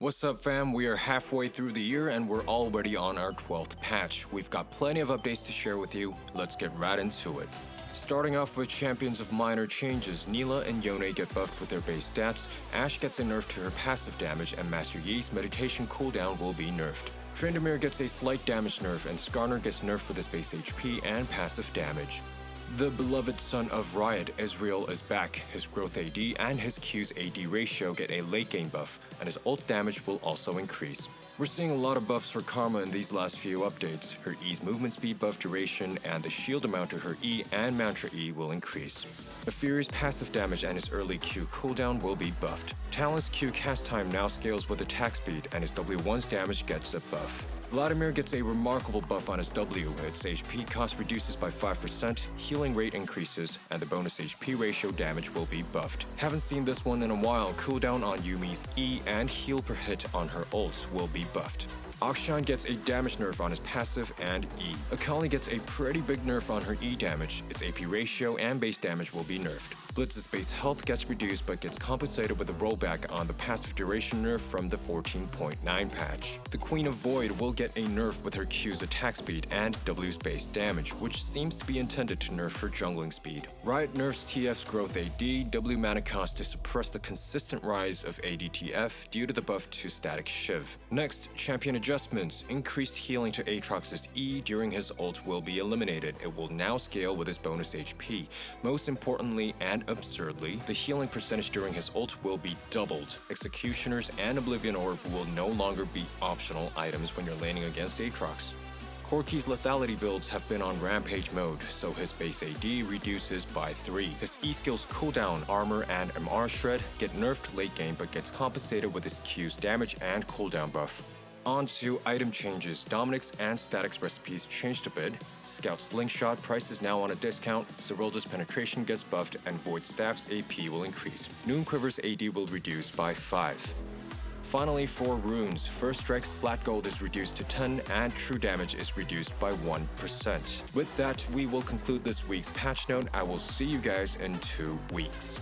What's up fam, we are halfway through the year and we're already on our 12th patch. We've got plenty of updates to share with you, let's get right into it. Starting off with champions of minor changes, Neela and Yone get buffed with their base stats, Ashe gets a nerf to her passive damage, and Master Yi's meditation cooldown will be nerfed. Tryndamere gets a slight damage nerf and Skarner gets nerfed with his base HP and passive damage. The beloved son of Riot, Ezreal, is back. His growth AD and his Q's AD ratio get a late game buff, and his ult damage will also increase. We're seeing a lot of buffs for Karma in these last few updates. Her E's movement speed buff duration and the shield amount to her E and Mantra E will increase. Ephiria's passive damage and his early Q cooldown will be buffed. Talon's Q cast time now scales with attack speed and his W1's damage gets a buff. Vladimir gets a remarkable buff on his W, its HP cost reduces by 5%, healing rate increases, and the bonus HP ratio damage will be buffed. Haven't seen this one in a while, cooldown on Yumi's E and heal per hit on her ults will be buffed. Akshan gets a damage nerf on his passive and E. Akali gets a pretty big nerf on her E damage, its AP ratio and base damage will be nerfed. Blitz's base health gets reduced but gets compensated with a rollback on the passive duration nerf from the 14.9 patch. The Queen of Void will get a nerf with her Q's attack speed and W's base damage, which seems to be intended to nerf her jungling speed. Riot nerfs TF's growth AD, W mana cost to suppress the consistent rise of ADTF due to the buff to Static Shiv. Next, champion adjustments. Increased healing to Aatrox's E during his ult will be eliminated. It will now scale with his bonus HP. Most importantly and absurdly, the healing percentage during his ult will be doubled. Executioners and Oblivion Orb will no longer be optional items when you're laning against Aatrox. Corki's lethality builds have been on rampage mode, so his base AD reduces by 3. His E skills cooldown, armor, and MR shred get nerfed late game but gets compensated with his Q's damage and cooldown buff. On to item changes. Dominic's and Static's recipes changed a bit. Scout Slingshot price is now on a discount, Serylda's penetration gets buffed, and Void Staff's AP will increase. Noon Quiver's AD will reduce by 5. Finally, for runes, First Strike's flat gold is reduced to 10 and true damage is reduced by 1%. With that, we will conclude this week's patch note. I will see you guys in 2 weeks.